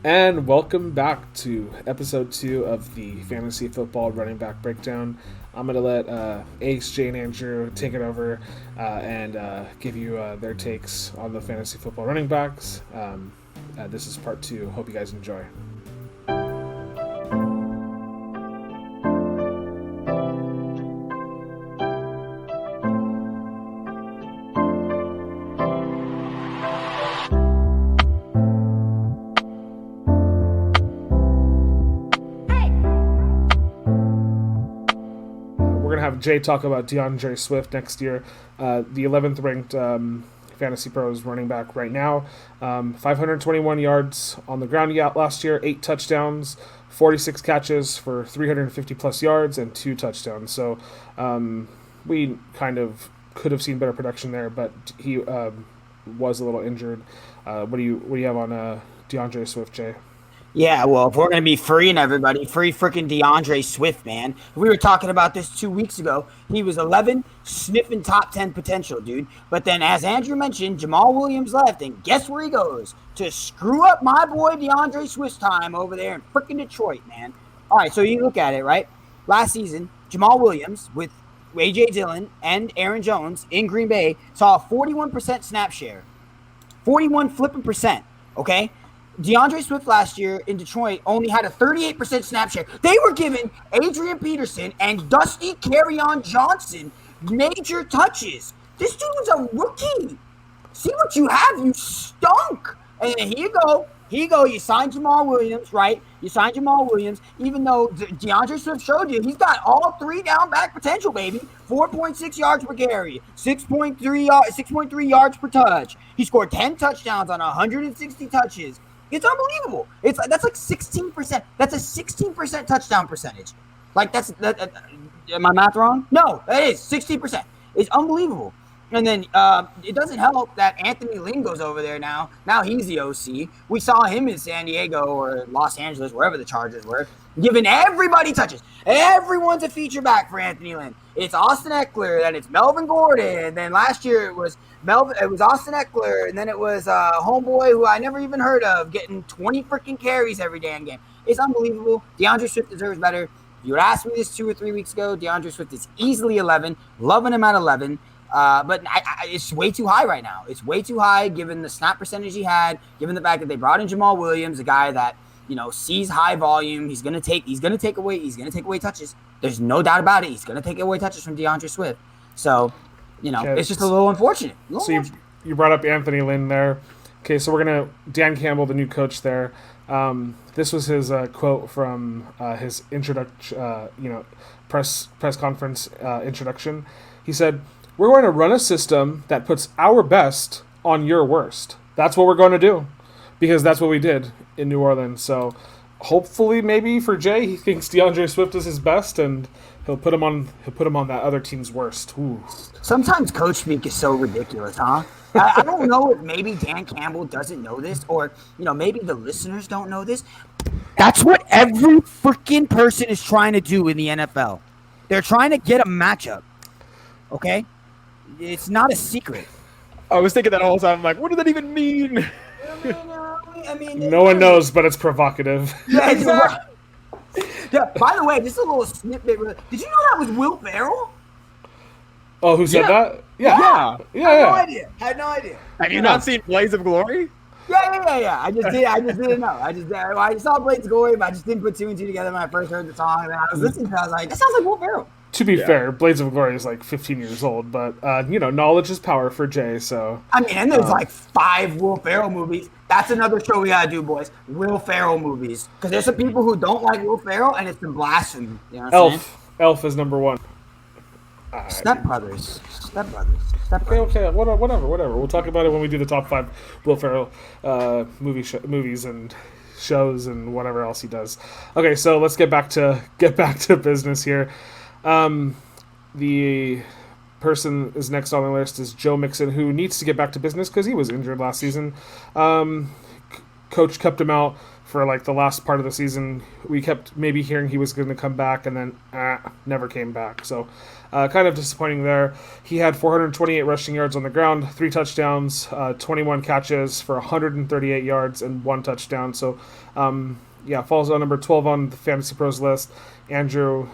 And welcome back to episode 2 of the Fantasy Football Running Back Breakdown. I'm going to let Ace, Jay, and Andrew take it over and give you their takes on the Fantasy Football Running Backs. This is part 2. Hope you guys enjoy. Jay talk about DeAndre Swift next year, the 11th ranked Fantasy Pros running back right now. 521 yards on the ground last year, 8 touchdowns, 46 catches for 350 plus yards, and 2 touchdowns. So we kind of could have seen better production there, but he was a little injured. What do you have on DeAndre Swift, Jay? Yeah, well, if we're going to be freeing everybody, free freaking DeAndre Swift, man. We were talking about this 2 weeks ago. He was 11, sniffing top 10 potential, dude. But then, as Andrew mentioned, Jamal Williams left, and guess where he goes? To screw up my boy DeAndre Swift's time over there in freaking Detroit, man. All right, so you look at it, right? Last season, Jamal Williams with A.J. Dillon and Aaron Jones in Green Bay saw a 41% snap share. 41 flipping percent, okay? DeAndre Swift last year in Detroit only had a 38% snap share. They were giving Adrian Peterson and Dusty Kerryon Johnson major touches. This dude was a rookie. See what you have? You stunk. And here you go. You signed Jamal Williams, right? You signed Jamal Williams, even though DeAndre Swift showed you he's got all 3 down back potential, baby. 4.6 yards per carry, 6.3 yards per touch. He scored 10 touchdowns on 160 touches. It's unbelievable. That's like 16%. That's a 16% touchdown percentage. Like am my math wrong? No, that is 16%. It's unbelievable. And then it doesn't help that Anthony Lynn goes over there now. Now he's the OC. We saw him in San Diego or Los Angeles, wherever the Chargers were, giving everybody touches. Everyone's a feature back for Anthony Lynn. It's Austin Eckler, then it's Melvin Gordon. Then last year it was Austin Eckler, and then it was homeboy who I never even heard of getting 20 freaking carries every damn game. It's unbelievable. DeAndre Swift deserves better. If you would ask me this 2 or 3 weeks ago, DeAndre Swift is easily 11. Loving him at 11. But it's way too high right now. It's way too high given the snap percentage he had, given the fact that they brought in Jamal Williams, a guy that, sees high volume. He's gonna take away touches. There's no doubt about it. He's gonna take away touches from DeAndre Swift. So, Okay. It's just a little unfortunate. You brought up Anthony Lynn there. Okay, so Dan Campbell, the new coach there. This was his quote from his introduction, press conference introduction. He said, "We're going to run a system that puts our best on your worst. That's what we're going to do, because that's what we did in New Orleans." So hopefully, maybe for Jay, he thinks DeAndre Swift is his best, and he'll put him on that other team's worst. Ooh. Sometimes coach speak is so ridiculous, huh? I don't know if maybe Dan Campbell doesn't know this, or maybe the listeners don't know this. That's what every freaking person is trying to do in the NFL. They're trying to get a matchup. Okay? It's not a secret. I was thinking that all the time. I'm like, what does that even mean? I mean, no one knows, but it's provocative. Yeah, exactly. Yeah, by the way, just a little snippet. Did you know that was Will Ferrell? Oh, who said that? Yeah. I had no idea. Have you not seen Blades of Glory? Yeah. I just didn't know. I saw Blades of Glory, but I just didn't put 2 and 2 together when I first heard the song. And then I was listening to it. I was like, that sounds like Will Ferrell. To be fair, Blades of Glory is like 15 years old, but knowledge is power for Jay. So I mean, and there's like 5 Will Ferrell movies. That's another show we gotta do, boys. Will Ferrell movies, because there's some people who don't like Will Ferrell, and it's some blasphemy. You know what I'm saying? Elf is number 1. Step Brothers. Okay, whatever. We'll talk about it when we do the top 5 Will Ferrell movies and shows and whatever else he does. Okay, so let's get back to business here. The person is next on the list is Joe Mixon, who needs to get back to business because he was injured last season. Coach kept him out for like the last part of the season. We kept maybe hearing he was going to come back, and then never came back. So kind of disappointing there. He had 428 rushing yards on the ground, 3 touchdowns, 21 catches for 138 yards and 1 touchdown. So falls on number 12 on the Fantasy Pros list. Andrew,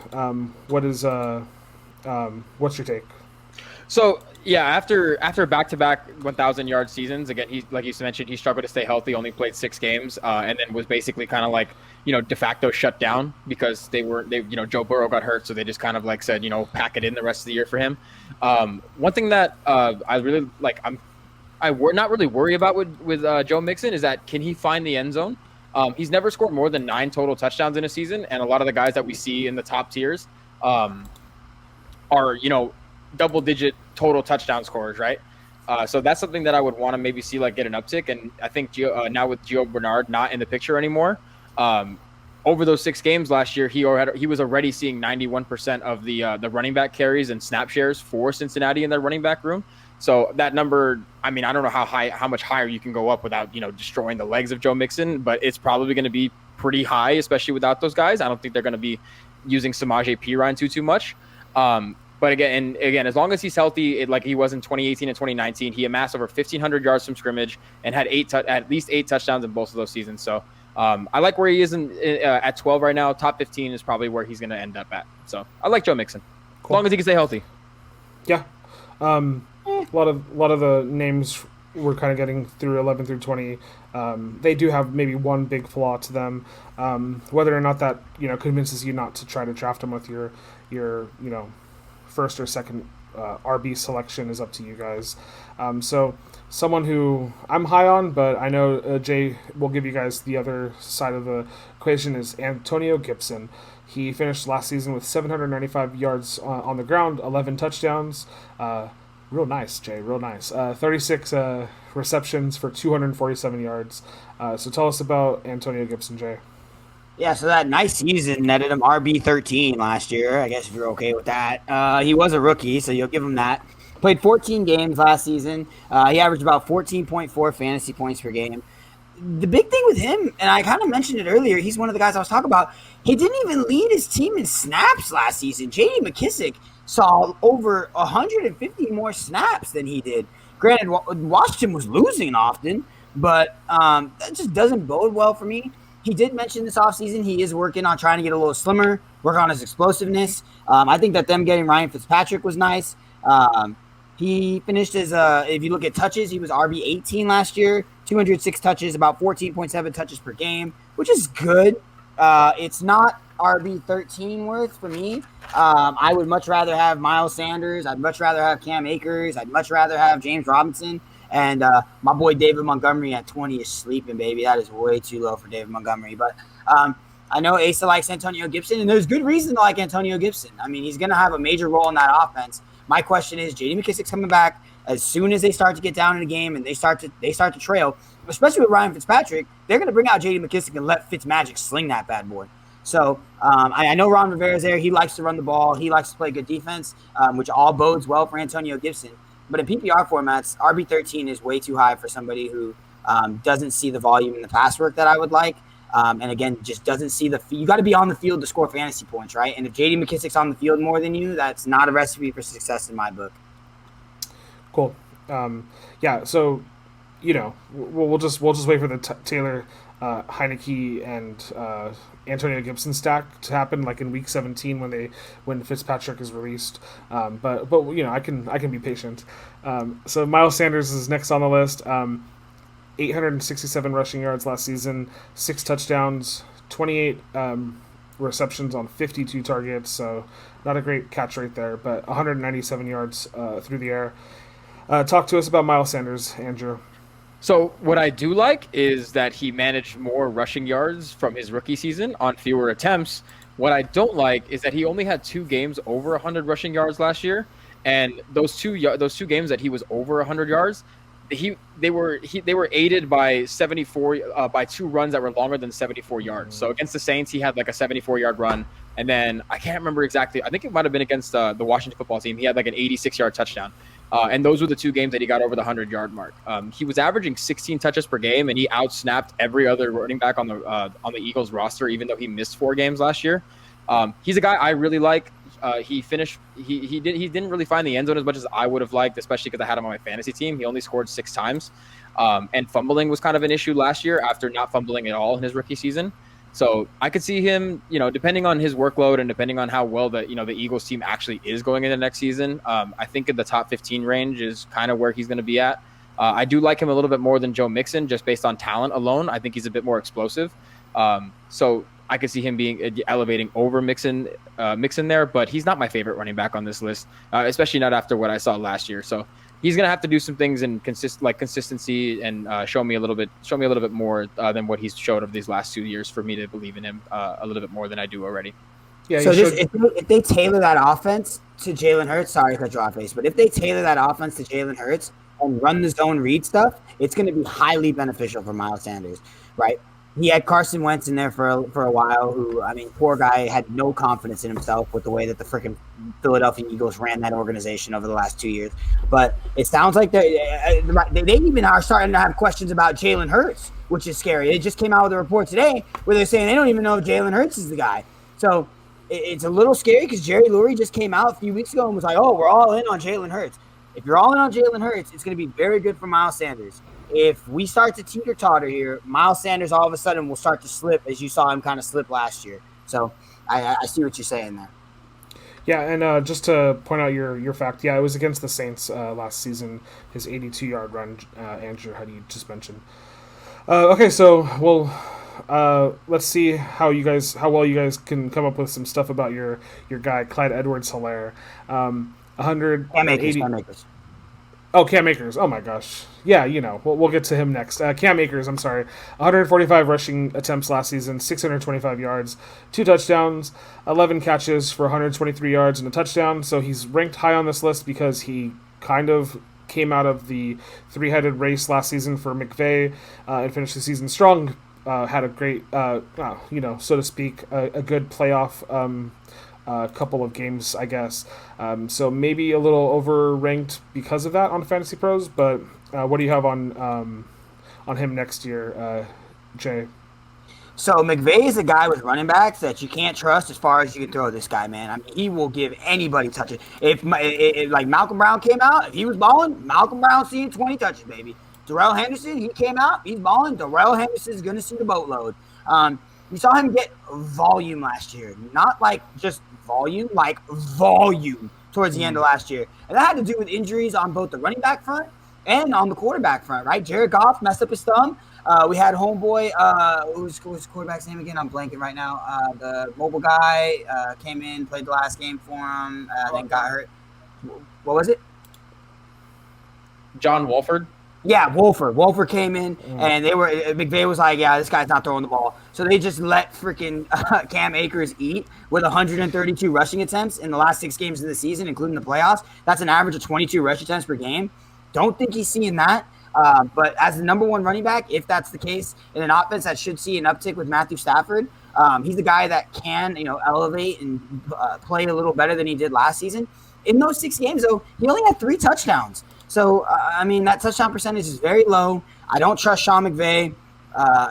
what's your take? So yeah, after back-to-back 1,000-yard seasons, again, he, like you mentioned, he struggled to stay healthy. Only played 6 games, and then was basically kind of like, de facto shut down because Joe Burrow got hurt, so they just kind of like said, pack it in the rest of the year for him. One thing that I really like, we're not really worried about with Joe Mixon is that can he find the end zone? He's never scored more than 9 total touchdowns in a season, and a lot of the guys that we see in the top tiers are double-digit total touchdown scorers, right? So that's something that I would want to maybe see like get an uptick. And I think now with Gio Bernard not in the picture anymore, over those 6 games last year, he was already seeing 91% of the running back carries and snap shares for Cincinnati in their running back room. So that number, I mean, I don't know how much higher you can go up without destroying the legs of Joe Mixon, but it's probably going to be pretty high, especially without those guys. I don't think they're going to be using Samaje Perine too much. But again, as long as he's healthy, like he was in 2018 and 2019, he amassed over 1,500 yards from scrimmage and had at least 8 touchdowns in both of those seasons. So I like where he is at 12 right now. Top 15 is probably where he's going to end up at. So I like Joe Mixon, as long as he can stay healthy. Yeah, a lot of the names we're kind of getting through 11 through 20. They do have maybe one big flaw to them. Whether or not that convinces you not to try to draft them with your first or second RB selection is up to you guys. So someone who I'm high on, but I know Jay will give you guys the other side of the equation, is Antonio Gibson. He finished last season with 795 yards on the ground, 11 touchdowns. Real nice, Jay, real nice. 36 receptions for 247 yards. So tell us about Antonio Gibson, Jay. Yeah, so that nice season netted him RB13 last year, I guess if you're okay with that. He was a rookie, so you'll give him that. Played 14 games last season. He averaged about 14.4 fantasy points per game. The big thing with him, and I kind of mentioned it earlier, he's one of the guys I was talking about, he didn't even lead his team in snaps last season. J.D. McKissick saw over 150 more snaps than he did. Granted, Washington was losing often, but that just doesn't bode well for me. He did mention this offseason he is working on trying to get a little slimmer, work on his explosiveness. I think that them getting Ryan Fitzpatrick was nice. He finished as, if you look at touches, he was RB18 last year, 206 touches, about 14.7 touches per game, which is good. It's not RB13 worth for me. I would much rather have Miles Sanders. I'd much rather have Cam Akers. I'd much rather have James Robinson. And my boy David Montgomery at 20 is sleeping, baby. That is way too low for David Montgomery. But I know Asa likes Antonio Gibson, and there's good reason to like Antonio Gibson. I mean, he's going to have a major role in that offense. My question is, J.D. McKissick's coming back. As soon as they start to get down in the game and they start to trail, especially with Ryan Fitzpatrick, they're going to bring out J.D. McKissick and let Fitzmagic sling that bad boy. So I know Ron Rivera's there. He likes to run the ball. He likes to play good defense, which all bodes well for Antonio Gibson. But in PPR formats, RB13 is way too high for somebody who doesn't see the volume in the pass work that I would like. And again, just doesn't see you got to be on the field to score fantasy points, right? And if J.D. McKissick's on the field more than you, that's not a recipe for success in my book. Cool. Yeah. So, we'll just wait for the Taylor Heineke and Antonio Gibson stack to happen, like in week 17 when Fitzpatrick is released. But I can be patient. So Miles Sanders is next on the list. 867 rushing yards last season, 6 touchdowns, 28 receptions on 52 targets. So not a great catch rate there, but 197 yards through the air. Talk to us about Miles Sanders, Andrew. So what I do like is that he managed more rushing yards from his rookie season on fewer attempts. What I don't like is that he only had 2 games over 100 rushing yards last year, and those two games that he was over 100 yards, they were aided by 74 by 2 runs that were longer than 74 yards. So against the Saints, he had like a 74-yard run, and then I can't remember exactly. I think it might have been against the Washington football team. He had like an 86-yard touchdown. And those were the 2 games that he got over the 100-yard mark. He was averaging 16 touches per game, and he outsnapped every other running back on the Eagles roster, even though he missed 4 games last year. He's a guy I really like. He didn't really find the end zone as much as I would have liked, especially because I had him on my fantasy team. He only scored 6 times. And fumbling was kind of an issue last year after not fumbling at all in his rookie season. So I could see him, depending on his workload and depending on how well the Eagles team actually is going into next season. I think in the top 15 range is kind of where he's going to be at. I do like him a little bit more than Joe Mixon, just based on talent alone. I think he's a bit more explosive. So I could see him being elevating over Mixon there, but he's not my favorite running back on this list, especially not after what I saw last year. So he's going to have to do some things in consistency and show me a little bit more than what he's showed of these last 2 years for me to believe in him a little bit more than I do already. Yeah. So if they tailor that offense to Jalen Hurts, sorry to cut you off, face, but if they tailor that offense to Jalen Hurts and run the zone read stuff, it's going to be highly beneficial for Miles Sanders, right? He had Carson Wentz in there for a while, who, I mean, poor guy had no confidence in himself with the way that the freaking Philadelphia Eagles ran that organization over the last 2 years. But it sounds like they even are starting to have questions about Jalen Hurts, which is scary. They just came out with a report today where they're saying they don't even know if Jalen Hurts is the guy. So it's a little scary because Jerry Lurie just came out a few weeks ago and was like, oh, we're all in on Jalen Hurts. If you're all in on Jalen Hurts, it's going to be very good for Miles Sanders. If we start to teeter-totter here, Miles Sanders all of a sudden will start to slip, as you saw him kind of slip last year. So I see what you're saying there. Yeah, and just to point out your fact, yeah, it was against the Saints last season, his 82-yard run, Andrew, how you just mentioned. Okay, so let's see how well you guys can come up with some stuff about your guy, Clyde Edwards-Helaire. 180. Cam Akers. Oh, Cam Akers. Oh, my gosh. Yeah, we'll get to him next. Cam Akers, I'm sorry. 145 rushing attempts last season, 625 yards, 2 touchdowns, 11 catches for 123 yards and a touchdown. So he's ranked high on this list because he kind of came out of the 3-headed race last season for McVay and finished the season strong. Had a great, so to speak, a good playoff couple of games, I guess. So maybe a little overranked because of that on Fantasy Pros. But what do you have on him next year, Jay? So McVay is a guy with running backs that you can't trust as far as you can throw this guy, man. I mean, he will give anybody touches. If like Malcolm Brown came out, if he was balling, Malcolm Brown seeing 20 touches, baby. Darrell Henderson, he came out, he's balling. Darrell Henderson is going to see the boatload. We saw him get volume last year, not like just volume, like volume towards the end of last year. And that had to do with injuries on both the running back front and on the quarterback front, right? Jared Goff messed up his thumb. We had homeboy, who's quarterback's name again? I'm blanking right now. The mobile guy came in, played the last game for him, then got hurt. What was it? John Wolford. Yeah, Wolford came in, and McVay was like, yeah, this guy's not throwing the ball. So they just let freaking Cam Akers eat with 132 rushing attempts in the last 6 games of the season, including the playoffs. That's an average of 22 rush attempts per game. Don't think he's seeing that. But as the number 1 running back, if that's the case, in an offense that should see an uptick with Matthew Stafford, he's a guy that can, elevate and play a little better than he did last season. In those 6 games, though, he only had 3 touchdowns. So, that touchdown percentage is very low. I don't trust Sean McVay.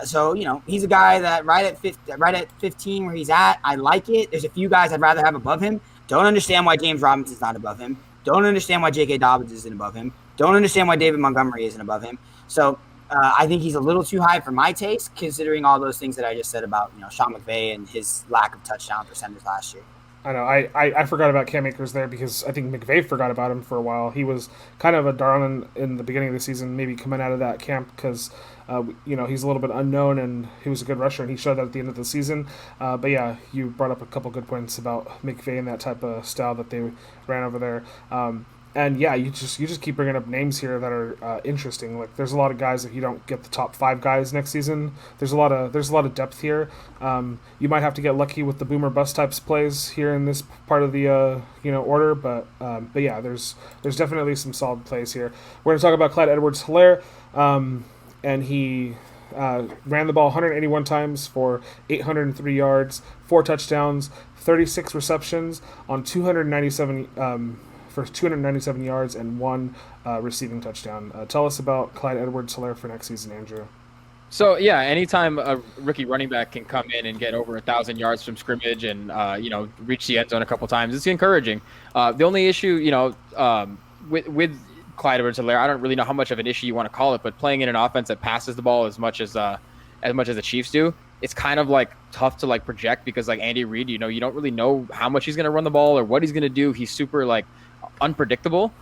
So, he's a guy that right at 15 where he's at, I like it. There's a few guys I'd rather have above him. Don't understand why James Robinson's not above him. Don't understand why J.K. Dobbins isn't above him. Don't understand why David Montgomery isn't above him. So, I think he's a little too high for my taste, considering all those things that I just said about, Sean McVay and his lack of touchdown percentage last year. I know. I forgot about Cam Akers there because I think McVay forgot about him for a while. He was kind of a darling in the beginning of the season, maybe coming out of that camp because, he's a little bit unknown and he was a good rusher and he showed that at the end of the season. But yeah, you brought up a couple good points about McVay and that type of style that they ran over there. And yeah, you just keep bringing up names here that are interesting. Like there's a lot of guys that you don't get the top 5 guys next season. There's a lot of depth here. You might have to get lucky with the boomer bust types plays here in this part of the order. But yeah, there's definitely some solid plays here. We're gonna talk about Clyde Edwards-Helaire, and he ran the ball 181 times for 803 yards, 4 touchdowns, 36 receptions on 297 for 297 yards and 1 receiving touchdown. Tell us about Clyde Edwards-Helaire for next season, Andrew. So yeah, anytime a rookie running back can come in and get over 1,000 yards from scrimmage and reach the end zone a couple times, it's encouraging. The only issue, with Clyde Edwards-Helaire, I don't really know how much of an issue you want to call it, but playing in an offense that passes the ball as much as the Chiefs do, it's kind of like tough to like project because like Andy Reid, you don't really know how much he's going to run the ball or what he's going to do. He's super like unpredictable.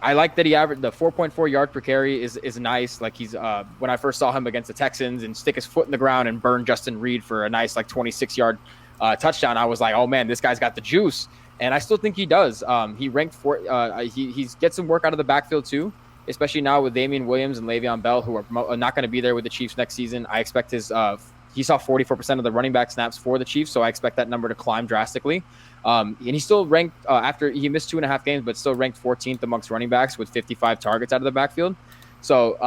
I like that he averaged the 4.4 yard per carry is nice. Like he's when I first saw him against the Texans and stick his foot in the ground and burn Justin Reed for a nice like 26-yard touchdown, I was like, oh man, this guy's got the juice. And I still think he does. He ranked he gets some work out of the backfield too, especially now with Damian Williams and Le'Veon Bell, who are not going to be there with the Chiefs next season. I expect he saw 44% of the running back snaps for the Chiefs, so I expect that number to climb drastically. And he still ranked after he missed 2.5 games, but still ranked 14th amongst running backs with 55 targets out of the backfield. So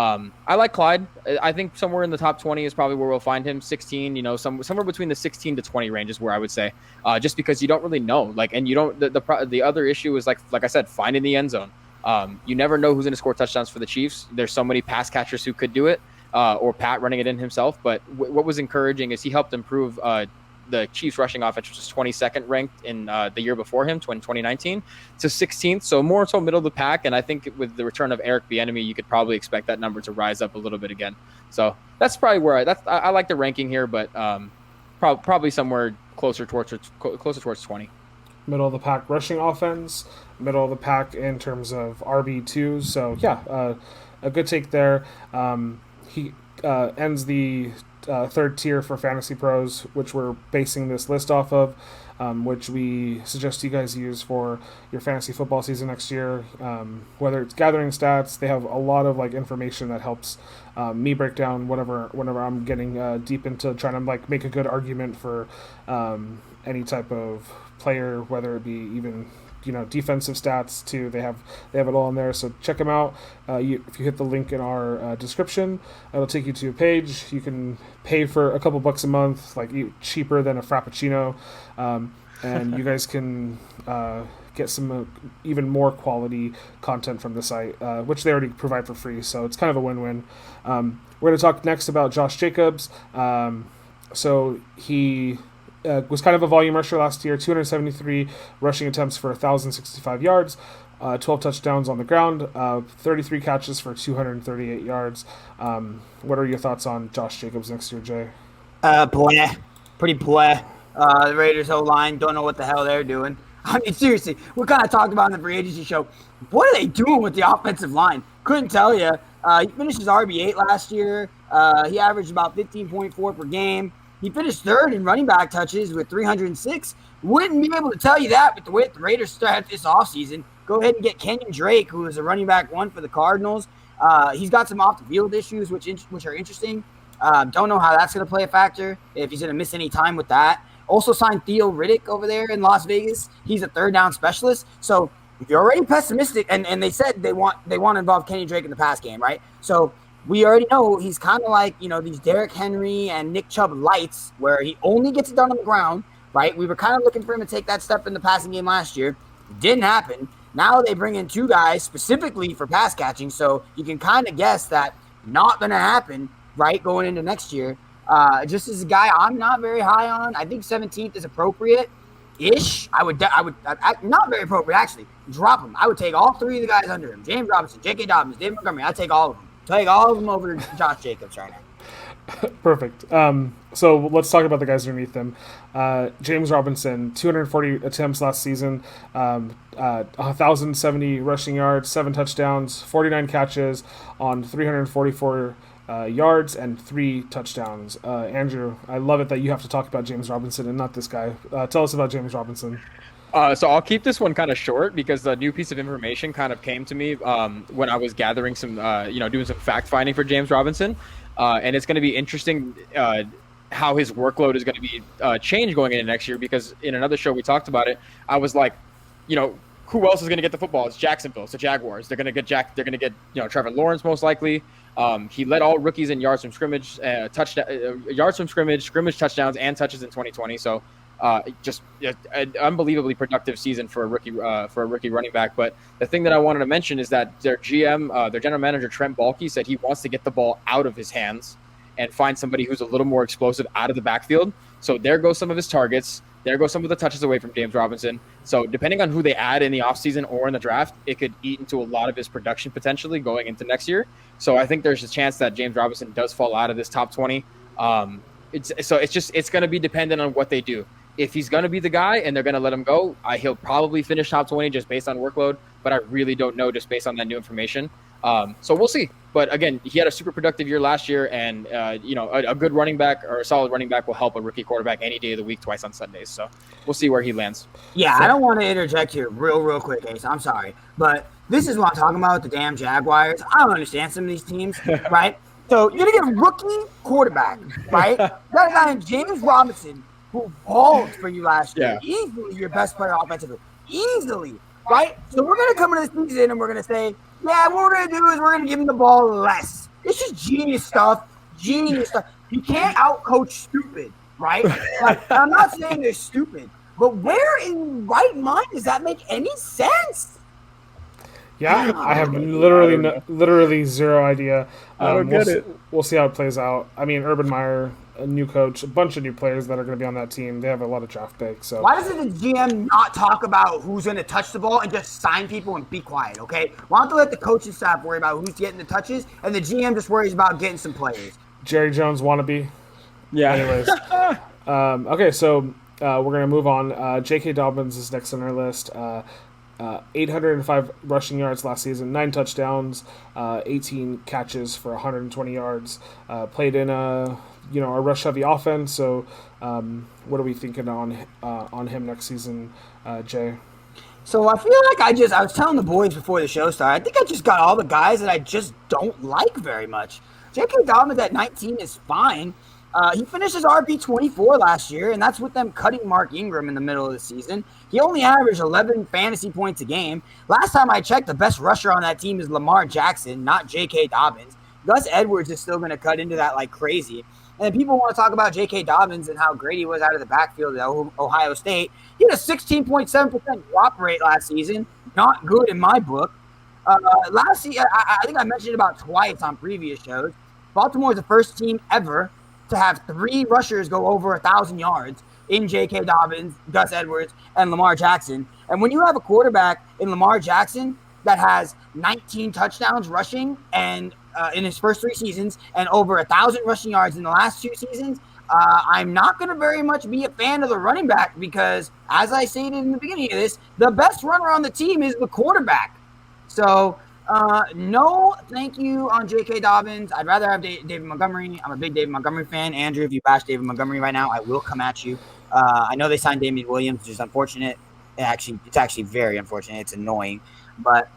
I like Clyde. I think somewhere in the top 20 is probably where we'll find him. 16, somewhere between the 16 to 20 range is where I would say, just because you don't really know. Like, and you don't. The other issue is like I said, finding the end zone. You never know who's going to score touchdowns for the Chiefs. There's so many pass catchers who could do it, or Pat running it in himself. But what was encouraging is he helped improve the Chiefs rushing offense, which was 22nd ranked in the year before him, 2019, to 16th. So more so middle of the pack. And I think with the return of Eric Bieniemy, you could probably expect that number to rise up a little bit again. So that's probably where I like the ranking here, but probably somewhere closer towards 20. Middle of the pack rushing offense, middle of the pack in terms of RB2. So yeah, a good take there. He ends the third tier for Fantasy Pros, which we're basing this list off of, which we suggest you guys use for your fantasy football season next year. Whether it's gathering stats, they have a lot of like information that helps me break down whenever I'm getting deep into trying to like make a good argument for any type of player, whether it be even defensive stats too. They have it all in there, so check them out. If you hit the link in our description, it'll take you to a page. You can pay for a couple bucks a month, like cheaper than a Frappuccino, and you guys can get some even more quality content from the site, which they already provide for free, so it's kind of a win-win. We're going to talk next about Josh Jacobs. So he was kind of a volume rusher last year, 273 rushing attempts for 1,065 yards, 12 touchdowns on the ground, 33 catches for 238 yards. What are your thoughts on Josh Jacobs next year, Jay? Pretty bleh. The Raiders O-line, don't know what the hell they're doing. I mean, seriously, we kind of talked about in the free agency show. What are they doing with the offensive line? Couldn't tell you. He finished his RB8 last year. He averaged about 15.4 per game. He finished third in running back touches with 306. Wouldn't be able to tell you that with the way the Raiders started this offseason. Go ahead and get Kenyon Drake, who is a running back 1 for the Cardinals. He's got some off-the-field issues, which are interesting. Don't know how that's going to play a factor, if he's going to miss any time with that. Also signed Theo Riddick over there in Las Vegas. He's a third down specialist. So if you're already pessimistic, and they said they want to involve Kenyon Drake in the pass game, right? So we already know he's kind of like, these Derrick Henry and Nick Chubb lights, where he only gets it done on the ground, right? We were kind of looking for him to take that step in the passing game last year. It didn't happen. Now they bring in 2 guys specifically for pass catching, so you can kind of guess that not going to happen, right, going into next year. Just as a guy I'm not very high on. I think 17th is appropriate-ish. I would not very appropriate, actually. Drop him. I would take all 3 of the guys under him. James Robinson, J.K. Dobbins, David Montgomery. I'd take all of them. Take all of them over to Josh Jacobs right now. Perfect. So let's talk about the guys underneath them. James Robinson, 240 attempts last season, 1,070 rushing yards, 7 touchdowns, 49 catches on 344 yards, and 3 touchdowns. Andrew, I love it that you have to talk about James Robinson and not this guy. Tell us about James Robinson. So I'll keep this one kind of short because the new piece of information kind of came to me when I was gathering some, doing some fact finding for James Robinson. And it's going to be interesting how his workload is going to be changed going into next year, because in another show we talked about it. I was like, who else is going to get the football? It's Jacksonville. It's the Jaguars. They're going to get Trevor Lawrence most likely. He led all rookies in yards from scrimmage, scrimmage touchdowns, and touches in 2020. So Just an unbelievably productive season for a rookie running back. But the thing that I wanted to mention is that their GM, their general manager Trent Baalke, said he wants to get the ball out of his hands and find somebody who's a little more explosive out of the backfield. So there goes some of his targets. There goes some of the touches away from James Robinson. So depending on who they add in the offseason or in the draft, it could eat into a lot of his production potentially going into next year. So I think there's a chance that James Robinson does fall out of this top 20. It's going to be dependent on what they do. If he's going to be the guy and they're going to let him go, he'll probably finish top 20 just based on workload. But I really don't know just based on that new information. So we'll see. But again, he had a super productive year last year, and a good running back or a solid running back will help a rookie quarterback any day of the week, twice on Sundays. So we'll see where he lands. Yeah, I don't want to interject here real quick, Ace. I'm sorry, but this is what I'm talking about with the damn Jaguars. I don't understand some of these teams, right? So you're gonna get a rookie quarterback, right? That guy James Robinson, who balled for you last year, easily your best player offensively, easily, right? So we're gonna come into this season and we're gonna say, yeah, what we're going to do is we're going to give him the ball less. It's just genius stuff. You can't outcoach stupid, right? Like, I'm not saying they're stupid, but where in right mind does that make any sense? Yeah, I have literally zero idea. I don't get it. We'll see how it plays out. I mean, Urban Meyer, a new coach, a bunch of new players that are going to be on that team. They have a lot of draft picks. So why doesn't the GM not talk about who's going to touch the ball and just sign people and be quiet, okay? Why don't they let the coaching staff worry about who's getting the touches and the GM just worries about getting some players? Jerry Jones wannabe. Yeah. Anyways. Okay, so we're going to move on. J.K. Dobbins is next on our list. 805 rushing yards last season, 9 touchdowns, 18 catches for 120 yards. Played in a rush-heavy offense. So, what are we thinking on him next season, Jay? So I feel like I was telling the boys before the show started, I think I just got all the guys that I just don't like very much. J.K. Dobbins at 19 is fine. He finished his RB24 last year, and that's with them cutting Mark Ingram in the middle of the season. He only averaged 11 fantasy points a game. Last time I checked, the best rusher on that team is Lamar Jackson, not J.K. Dobbins. Gus Edwards is still going to cut into that like crazy. And then people want to talk about J.K. Dobbins and how great he was out of the backfield at Ohio State. He had a 16.7% drop rate last season. Not good in my book. Last season, I think I mentioned it about twice on previous shows. Baltimore is the first team ever to have 3 rushers go over 1,000 yards in J.K. Dobbins, Gus Edwards, and Lamar Jackson. And when you have a quarterback in Lamar Jackson that has 19 touchdowns rushing and in his first 3 seasons and over 1,000 rushing yards in the last 2 seasons, I'm not going to very much be a fan of the running back because, as I stated in the beginning of this, the best runner on the team is the quarterback. So, no, thank you on J.K. Dobbins. I'd rather have David Montgomery. I'm a big David Montgomery fan. Andrew, if you bash David Montgomery right now, I will come at you. I know they signed Damian Williams, which is unfortunate. It's actually very unfortunate. It's annoying. But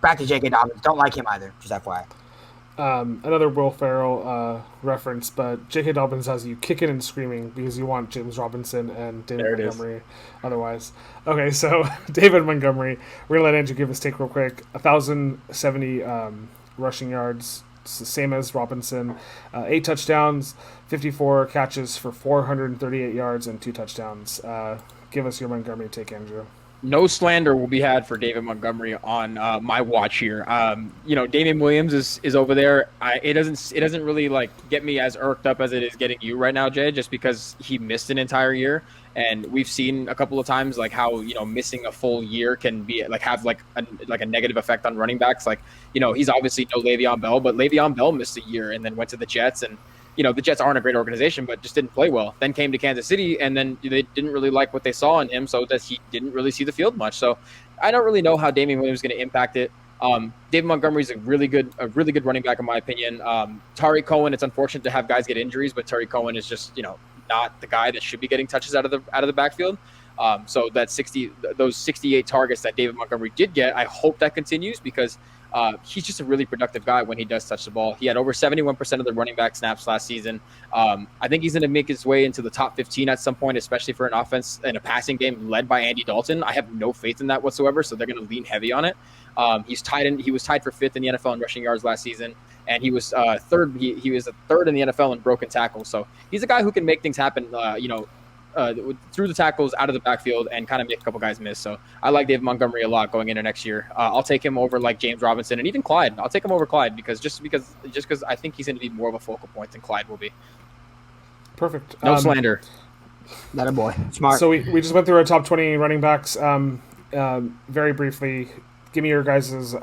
back to J.K. Dobbins. Don't like him either, just FYI. Another Will Ferrell reference, but J.K. Dobbins has you kicking and screaming because you want James Robinson and David Montgomery otherwise. Okay, so David Montgomery, we're going to let Andrew give his take real quick. 1,070 rushing yards, same as Robinson. 8 touchdowns, 54 catches for 438 yards and 2 touchdowns. Give us your Montgomery take, Andrew. No slander will be had for David Montgomery on my watch here. Damian Williams is over there. It doesn't really like get me as irked up as it is getting you right now, Jay, just because he missed an entire year, and we've seen a couple of times like how missing a full year can be like have like a negative effect on running backs. Like he's obviously no Le'Veon Bell, but Le'Veon Bell missed a year and then went to the Jets and. The Jets aren't a great organization, but just didn't play well. Then came to Kansas City, and then they didn't really like what they saw in him, so that he didn't really see the field much. So I don't really know how Damian Williams is going to impact it. David Montgomery is a really good running back in my opinion. Tariq Cohen, it's unfortunate to have guys get injuries, but Tariq Cohen is just not the guy that should be getting touches out of the backfield. So that those 68 targets that David Montgomery did get, I hope that continues because. He's just a really productive guy when he does touch the ball. He had over 71% of the running back snaps last season. I think he's going to make his way into the top 15 at some point, especially for an offense and a passing game led by Andy Dalton. I have no faith in that whatsoever, so they're going to lean heavy on it. He was tied for 5th in the NFL in rushing yards last season, and he was third. He was third in the NFL in broken tackles. So he's a guy who can make things happen. through the tackles out of the backfield and kind of make a couple guys miss. So I like Dave Montgomery a lot going into next year. I'll take him over like James Robinson and even Clyde. I'll take him over Clyde because I think he's going to be more of a focal point than Clyde will be. Perfect. No slander. That a boy. Smart. So we just went through our top 20 running backs. Very briefly, give me your guys'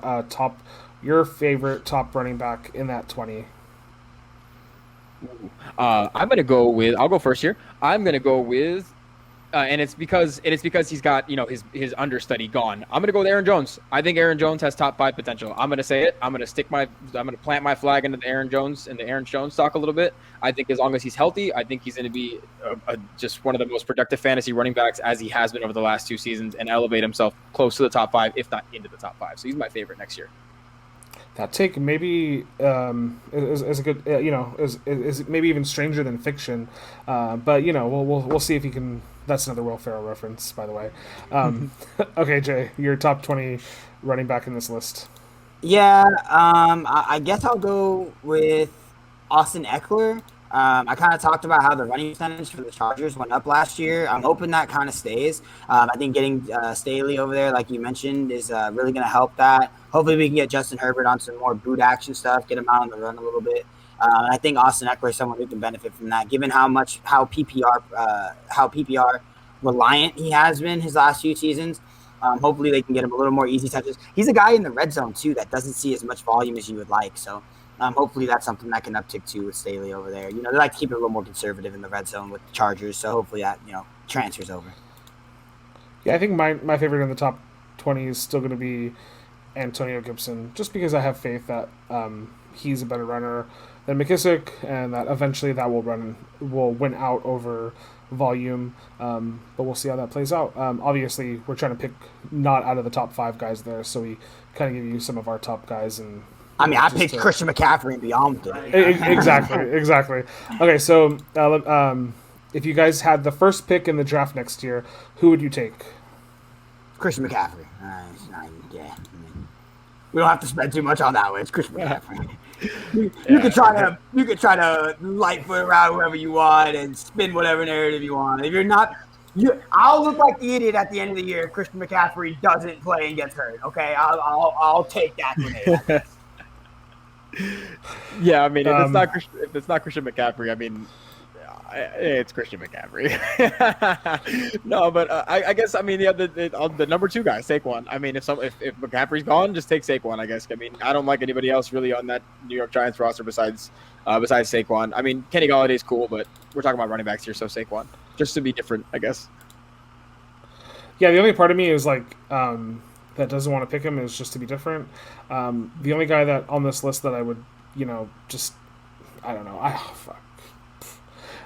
your favorite top running back in that 20. I'm gonna go with. I'll go first here. I'm gonna go with, and it's because he's got his understudy gone. I'm gonna go with Aaron Jones. I think Aaron Jones has top 5 potential. I'm gonna say it. I'm gonna plant my flag into the Aaron Jones stock a little bit. I think as long as he's healthy, I think he's gonna be just one of the most productive fantasy running backs as he has been over the last 2 seasons and elevate himself close to the top 5, if not into the top 5. So he's my favorite next year. That take maybe is a good is maybe even stranger than fiction, but we'll see if he can. That's another Will Ferrell reference, by the way. Okay, Jay, your top 20 running back in this list. Yeah, I guess I'll go with Austin Eckler. I kind of talked about how the running percentage for the Chargers went up last year. I'm hoping that kind of stays. I think getting Staley over there, like you mentioned, is really going to help that. Hopefully we can get Justin Herbert on some more boot action stuff, get him out on the run a little bit. And I think Austin Eckler is someone who can benefit from that, given how PPR reliant he has been his last few seasons. Hopefully they can get him a little more easy touches. He's a guy in the red zone, too, that doesn't see as much volume as you would like. So hopefully that's something that can uptick, too, with Staley over there. They like to keep it a little more conservative in the red zone with the Chargers. So hopefully that, transfers over. Yeah, I think my favorite in the top 20 is still going to be Antonio Gibson, just because I have faith that he's a better runner than McKissick, and that eventually that will win out over volume. But we'll see how that plays out. Obviously, we're trying to pick not out of the top 5 guys there, so we kind of give you some of our top guys. And I picked Christian McCaffrey and beyond today. Exactly. Okay, so if you guys had the first pick in the draft next year, who would you take? Christian McCaffrey. We don't have to spend too much on that one. It's Christian McCaffrey. You could try to light foot around whoever you want and spin whatever narrative you want. If you're not, I'll look like the idiot at the end of the year if Christian McCaffrey doesn't play and gets hurt. Okay, I'll take that grenade. Yeah, I mean, if it's not Christian McCaffrey, I mean, it's Christian McCaffrey. No, but I guess the number 2 guy, Saquon. I mean, if McCaffrey's gone, just take Saquon. I guess. I mean, I don't like anybody else really on that New York Giants roster besides Saquon. I mean, Kenny Galladay's cool, but we're talking about running backs here, so Saquon, just to be different, I guess. Yeah, the only part of me is like that doesn't want to pick him is just to be different. The only guy that on this list that I would I don't know. Fuck.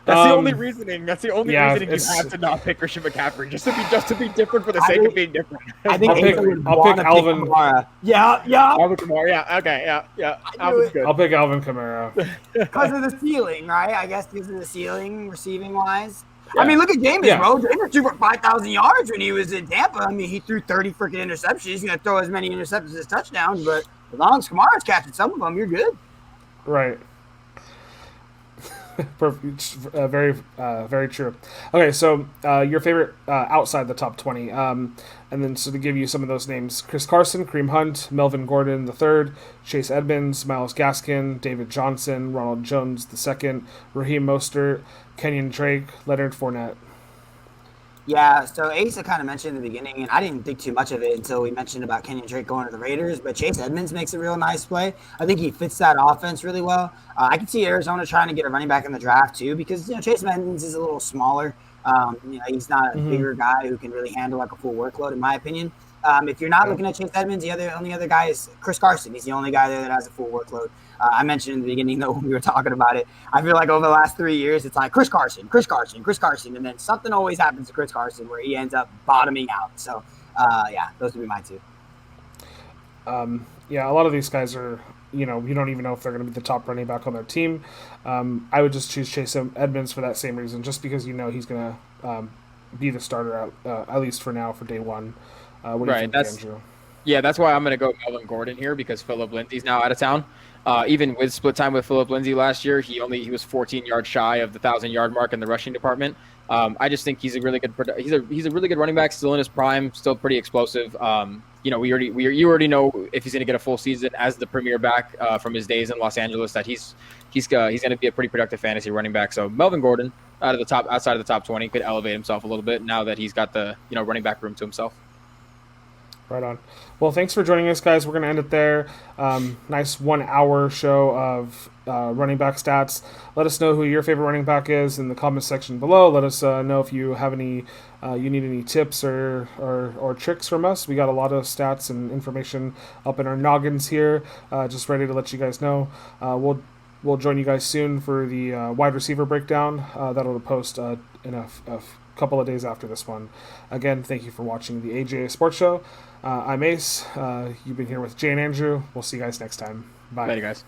That's the only reasoning. That's the only reasoning you have to not pick Christian McCaffrey, just to be different for the sake of being different. I think I'll pick Alvin. Yeah. Alvin Kamara. Yeah. Okay. Yeah. Alvin's good. I'll pick Alvin Kamara because of the ceiling, right? I guess because of the ceiling, receiving wise. Yeah. I mean, look at Jameis, bro. Jameis threw for 5,000 yards when he was in Tampa. I mean, he threw 30 freaking interceptions. He's going to throw as many interceptions as touchdowns, but as long as Kamara's catching some of them, you're good. Right. Perfect. Very true. Okay, so your favorite outside the top 20, and then so to give you some of those names: Chris Carson, Kareem Hunt, Melvin Gordon III, Chase Edmonds, Myles Gaskin, David Johnson, Ronald Jones II, Raheem Mostert, Kenyon Drake, Leonard Fournette. Yeah, so Asa kind of mentioned in the beginning, and I didn't think too much of it until we mentioned about Kenyon Drake going to the Raiders, but Chase Edmonds makes a real nice play. I think he fits that offense really well. I can see Arizona trying to get a running back in the draft too, because Chase Edmonds is a little smaller. He's not a bigger guy who can really handle like a full workload, in my opinion. If you're not looking at Chase Edmonds, the only other guy is Chris Carson. He's the only guy there that has a full workload. I mentioned in the beginning, though, when we were talking about it, I feel like over the last 3 years, it's like Chris Carson, and then something always happens to Chris Carson where he ends up bottoming out. So, those would be my 2. A lot of these guys are, you don't even know if they're going to be the top running back on their team. I would just choose Chase Edmonds for that same reason, just because he's going to be the starter at least for now for day one. What do you think, Andrew? Yeah, that's why I'm going to go Melvin Gordon here because Phillip Lindsay's now out of town. Even with split time with Philip Lindsay last year, he was 14 yards shy of the 1,000-yard mark in the rushing department. I just think he's a really good he's a really good running back, still in his prime, still pretty explosive. You already know if he's going to get a full season as the premier back from his days in Los Angeles that he's going to be a pretty productive fantasy running back. So Melvin Gordon outside of the top 20 could elevate himself a little bit now that he's got the running back room to himself. Right on. Well, thanks for joining us, guys. We're going to end it there. Nice 1 hour show of running back stats. Let us know who your favorite running back is in the comments section below. Let us know if you have you need any tips or tricks from us. We got a lot of stats and information up in our noggins here. Just ready to let you guys know. We'll join you guys soon for the wide receiver breakdown. That'll post in a couple of days after this one. Again, thank you for watching the AJA Sports Show. I'm Ace. You've been here with Jay and Andrew. We'll see you guys next time. Bye. Later, guys.